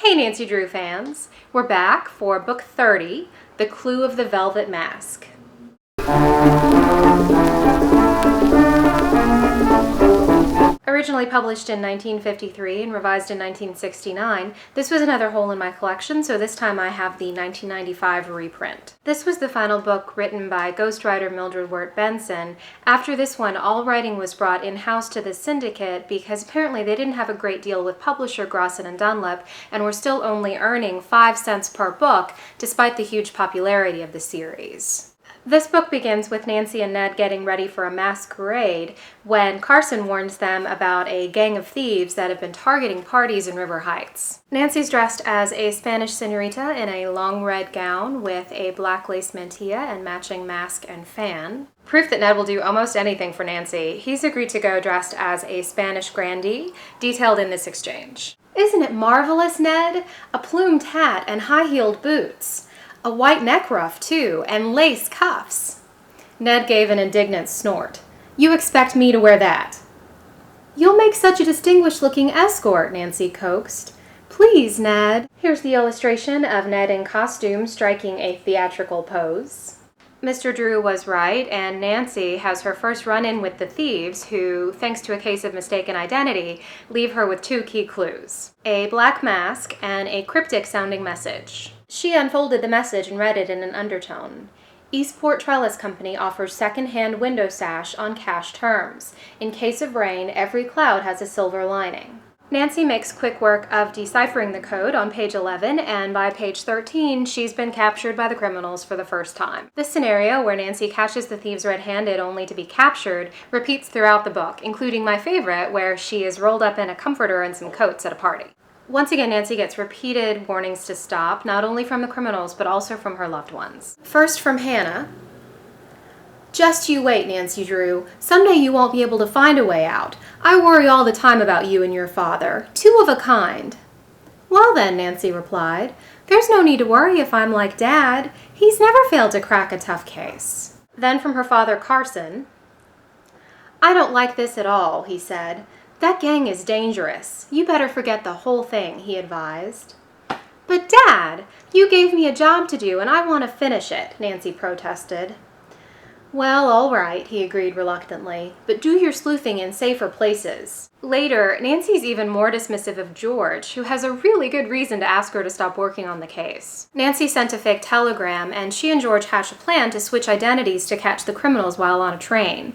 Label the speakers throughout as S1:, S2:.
S1: Hey Nancy Drew fans, we're back for book 30, The Clue of the Velvet Mask. Originally published in 1953 and revised in 1969, this was another hole in my collection, so this time I have the 1995 reprint. This was the final book written by ghostwriter Mildred Wirt Benson. After this one, all writing was brought in-house to the syndicate because apparently they didn't have a great deal with publisher Grosset and Dunlap and were still only earning 5 cents per book despite the huge popularity of the series. This book begins with Nancy and Ned getting ready for a masquerade when Carson warns them about a gang of thieves that have been targeting parties in River Heights. Nancy's dressed as a Spanish señorita in a long red gown with a black lace mantilla and matching mask and fan. Proof that Ned will do almost anything for Nancy. He's agreed to go dressed as a Spanish grandee, detailed in this exchange. "Isn't it marvelous, Ned? A plumed hat and high-heeled boots. A white neck ruff, too, and lace cuffs." Ned gave an indignant snort. "You expect me to wear that?" "You'll make such a distinguished-looking escort," Nancy coaxed. "Please, Ned." Here's the illustration of Ned in costume striking a theatrical pose. Mr. Drew was right, and Nancy has her first run-in with the thieves who, thanks to a case of mistaken identity, leave her with 2 key clues: a black mask and a cryptic-sounding message. She unfolded the message and read it in an undertone. "Eastport Trellis Company offers second-hand window sash on cash terms. In case of rain, every cloud has a silver lining." Nancy makes quick work of deciphering the code on page 11, and by page 13, she's been captured by the criminals for the first time. This scenario, where Nancy catches the thieves red-handed only to be captured, repeats throughout the book, including my favorite, where she is rolled up in a comforter and some coats at a party. Once again, Nancy gets repeated warnings to stop, not only from the criminals, but also from her loved ones. First from Hannah. "Just you wait, Nancy Drew. Someday you won't be able to find a way out. I worry all the time about you and your father. 2 of a kind." "Well then," Nancy replied, "there's no need to worry if I'm like Dad. He's never failed to crack a tough case." Then from her father, Carson. "I don't like this at all," he said. "That gang is dangerous. You better forget the whole thing," he advised. "But Dad, you gave me a job to do and I want to finish it," Nancy protested. "Well, all right," he agreed reluctantly, "but do your sleuthing in safer places." Later, Nancy's even more dismissive of George, who has a really good reason to ask her to stop working on the case. Nancy sent a fake telegram, and she and George hatch a plan to switch identities to catch the criminals while on a train.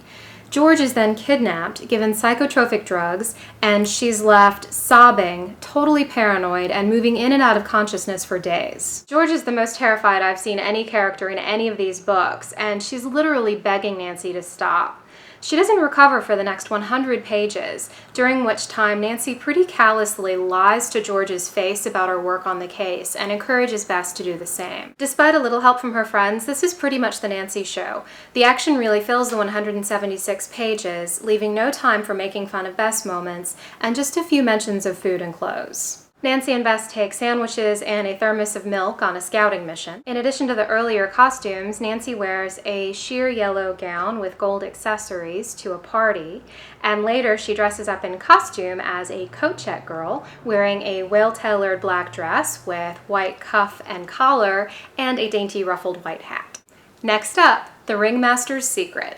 S1: George is then kidnapped, given psychotropic drugs, and she's left sobbing, totally paranoid, and moving in and out of consciousness for days. George is the most terrified I've seen any character in any of these books, and she's literally begging Nancy to stop. She doesn't recover for the next 100 pages, during which time Nancy pretty callously lies to George's face about her work on the case and encourages Bess to do the same. Despite a little help from her friends, this is pretty much the Nancy show. The action really fills the 176 pages, leaving no time for making fun of Bess moments and just a few mentions of food and clothes. Nancy and Bess take sandwiches and a thermos of milk on a scouting mission. In addition to the earlier costumes, Nancy wears a sheer yellow gown with gold accessories to a party, and later she dresses up in costume as a coat check girl, wearing a well-tailored black dress with white cuff and collar and a dainty ruffled white hat. Next up, the Ringmaster's Secret.